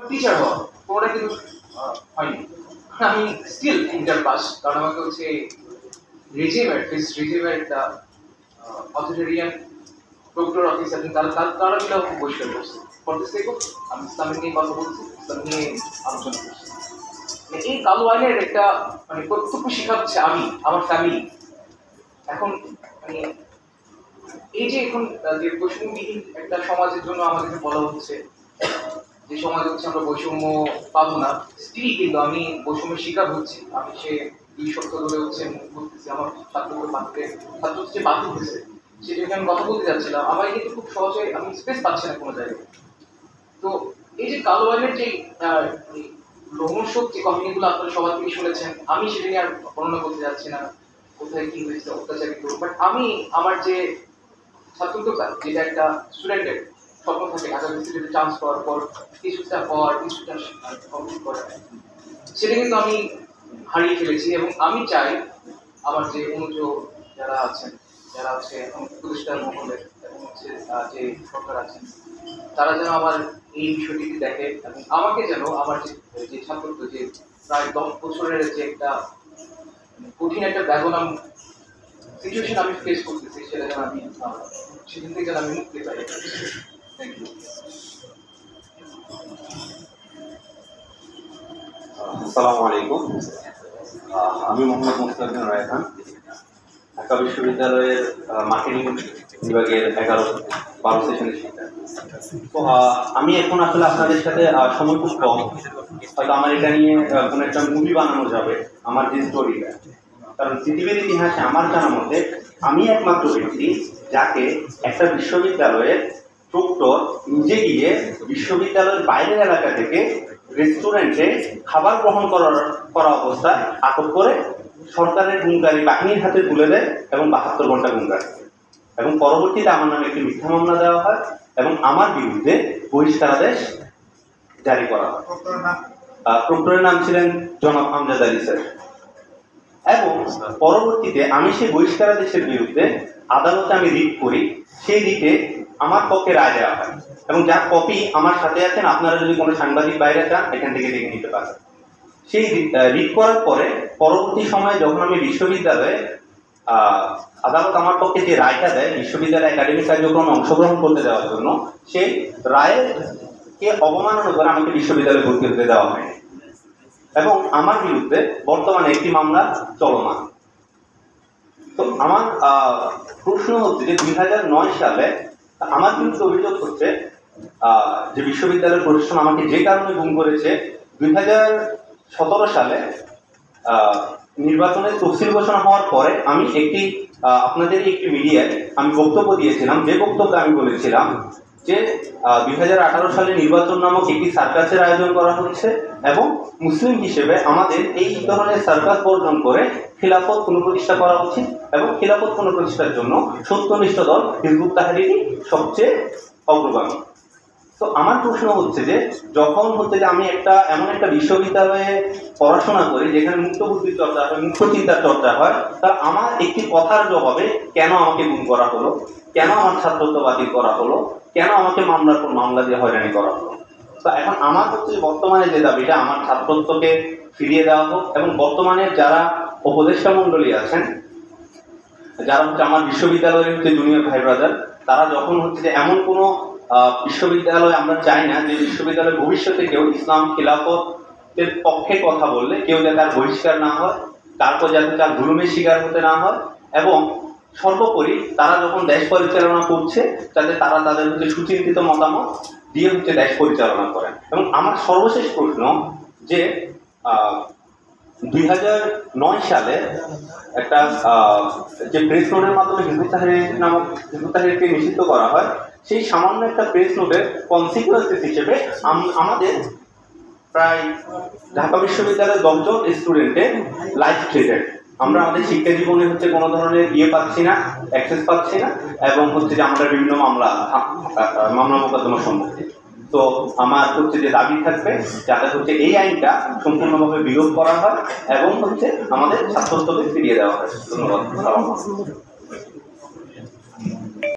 Teacher হওয়া কোনোটা কিন্তু হয়নি। আমি স্টিল ইন্টার পাস, কারণ আমাকে হচ্ছে রেজিমের একটা অথরিটেরিয়ান প্রক্টর অফিস এবং তারা মিলে আমাকে বহিষ্কার করছে। ফর দিস সেক আমি ইসলামিক নিয়ে কথা বলছি, ইসলাম নিয়ে আলোচনা করছি। এই কালো আইনের একটা প্রত্যক্ষ শিক্ষা হচ্ছে আমি, আমার ফ্যামিলি। এখন এই যে এখন যে বৈষম্যবিহীন একটা সমাজের জন্য আমাদেরকে বলা হচ্ছে যে সমাজে হচ্ছে আমরা বৈষম্য পাবো না, স্ত্রী কিন্তু আমি বৈষম্যের শিকার হচ্ছি। আমি সে 2 সপ্তাহ ধরে হচ্ছে বলতেছি আমার ছাত্র হচ্ছে বাতিল হয়েছে, সেটা আমি কথা বলতে যাচ্ছিলাম। আমার কিন্তু খুব সহজে আমি স্পেস পাচ্ছি না কোনো জায়গায়। তো এই যে কালো আইনের যে রোমহর্ষক যে কাহিনীগুলো আপনারা সবার থেকে শুনেছেন, আমি সেটা নিয়ে আর বর্ণনা করতে যাচ্ছি না কোথায় কি হয়েছে অত্যাচারিত। বাট আমি আমার যে ছাত্রত্বটা, যেটা একটা স্টুডেন্টের স্বপ্ন থাকে ঢাকা ইউনিভার্সিটিতে চান্স পাওয়ার পর কিছুটা কমপ্লিট করা, সেটা কিন্তু আমি হারিয়ে ফেলেছি। এবং আমি চাই আমার যে অনুজ যারা আছেন, যারা হচ্ছে এখন প্রতিষ্ঠান মহলের এবং হচ্ছে যে সরকার আছেন, তারা যেন আমার এই বিষয়টিকে দেখে এবং আমাকে যেন আমার যে ছাত্রত্ব, যে প্রায় 10 বছরের যে একটা কঠিন একটা ব্যবধান সিচুয়েশন আমি ফেস করতেছি, সেটা যেন আমি সেখান থেকে যেন আমি মুক্তি পাই। Thank you. আসসালামু আলাইকুম। আমি মোহাম্মদ মুস্তাফিজুর রায়হান, ঢাকা বিশ্ববিদ্যালয়ের মার্কেটিং বিভাগের 11-12 সেশনের শিক্ষার্থী। তো আমি এখন আসলে আপনাদের সাথে সময় খুব কম, হয়তো আমার এটা নিয়ে কোনো একটা মুভি বানানো যাবে, আমার যে স্টোরিটা। কারণ পৃথিবীর ইতিহাসে আমার জানা মতে আমি একমাত্র ব্যক্তি যাকে একটা বিশ্ববিদ্যালয়ের প্রক্টর নিজে গিয়ে বিশ্ববিদ্যালয়ের বাইরের এলাকা থেকে রেস্টুরেন্টে খাবার গ্রহণ করা অবস্থায় আটক করে সরকারের গুমকারী বাহিনীর হাতে তুলে দেয় এবং 72 ঘন্টা গুমকার, এবং পরবর্তীতে আমার নামে একটি মিথ্যা মামলা দেওয়া হয় এবং আমার বিরুদ্ধে বহিষ্কারাদেশ জারি করা হয়। প্রক্টরের নাম ছিলেন জনাব আমজাদ আলী স্যার। এবং পরবর্তীতে আমি সেই বহিষ্কারাদেশের বিরুদ্ধে আদালতে আমি রিট করি। সেই রিটে আমার পক্ষে রায় দেওয়া হয় এবং যার কপি আমার সাথে আছেন, আপনারা যদি কোনো সাংবাদিক বাইরে চান এখান থেকে দেখে নিতে পারেন। সেই রিট করার পরে পরবর্তী সময়ে যখন আমি বিশ্ববিদ্যালয়ে আদালত আমার পক্ষে যে রায়টা দেয় বিশ্ববিদ্যালয় একাডেমিক কার্যক্রমে অংশগ্রহণ করতে দেওয়ার জন্য, সেই রায়কে অবমাননা করে আমাকে বিশ্ববিদ্যালয়ে ভর্তি হতে দেওয়া হয়নি এবং আমার বিরুদ্ধে বর্তমানে একটি মামলা চলমান। তো আমার প্রশ্ন হচ্ছে যে 2009 সালে আমার বিরুদ্ধে অভিযোগ হচ্ছে যে বিশ্ববিদ্যালয়ের প্রশাসন আমাকে যে কারণে গুম করেছে। 2017 সালে নির্বাচনের তফসিল ঘোষণা হওয়ার পরে আমি আপনাদের একটি মিডিয়ায় আমি বক্তব্য দিয়েছিলাম, যে বক্তব্যে আমি বলেছিলাম যে 2018 সালে নির্বাচন নামক একটি সার্কাসের আয়োজন করা হচ্ছে এবং মুসলিম হিসেবে আমাদের এই ধরনের সার্কাস বর্জন করে খিলাফত পুনঃপ্রতিষ্ঠা করা উচিত এবং খিলাফত পুনঃপ্রতিষ্ঠার জন্য সত্যনিষ্ঠ দল হিজবুত তাহরির সবচেয়ে অগ্রগামী। তো আমার প্রশ্ন হচ্ছে যে যখন হচ্ছে যে আমি এমন একটা বিশ্ববিদ্যালয়ে পড়াশোনা করি যেখানে মুক্ত বুদ্ধির চর্চা হয়, মুক্ত চিন্তার চর্চা হয়, তা আমার একটি কথার জবাবে কেন আমাকে গুম করা হলো, কেন আমার ছাত্রত্ব বাতিল করা হলো, কেন আমাকে মামলার পর মামলা দিয়ে হয়রানি করা হলো। তো এখন আমার হচ্ছে বর্তমানে যে দাবিটা আমার ছাত্রত্বকে ফিরিয়ে দেওয়া হোক এবং বর্তমানে যারা উপদেষ্টা মণ্ডলী আছেন, যারা হচ্ছে আমার বিশ্ববিদ্যালয়ের হচ্ছে জুনিয়র ভাই ব্রাদার, তারা যখন হচ্ছে যে এমন কোনো বিশ্ববিদ্যালয় আমরা চাই না যে বিশ্ববিদ্যালয়ের ভবিষ্যতে কেউ ইসলাম খিলাফতের পক্ষে কথা বললে কেউ যাতে তার বহিষ্কার না হয়, তারপর যাতে তার জুলুমের শিকার হতে না হয়, এবং সর্বোপরি তারা যখন দেশ পরিচালনা করছে যাতে তারা তাদের হচ্ছে সুচিন্তিত মতামত দিয়ে হচ্ছে দেশ পরিচালনা করেন। এবং আমার সর্বশেষ প্রশ্ন যে 2009 সালে একটা যে প্রেস নোটের মাধ্যমে হিজবুত তাহরিরকে নিষিদ্ধ করা হয়, সেই সামান্য একটা প্রেস নোটের কনসিকুয়েন্সেস হিসেবে আমাদের প্রায় ঢাকা বিশ্ববিদ্যালয়ের 10 জন স্টুডেন্টের লাইফ থ্রেটেড। আমরা আমাদের শিক্ষা জীবনে হচ্ছে কোনো ধরনের পাচ্ছি না, অ্যাক্সেস পাচ্ছি না, এবং হচ্ছে যে আমরা বিভিন্ন মামলা মোকদ্দমার সম্মুখীন। তো আমার হচ্ছে যে দাবি থাকবে যাতে হচ্ছে এই আইনটা সম্পূর্ণভাবে বিরোধ করা হয় এবং হচ্ছে আমাদের ছাত্রত্বকে ফিরিয়ে দেওয়া হয়। ধন্যবাদ।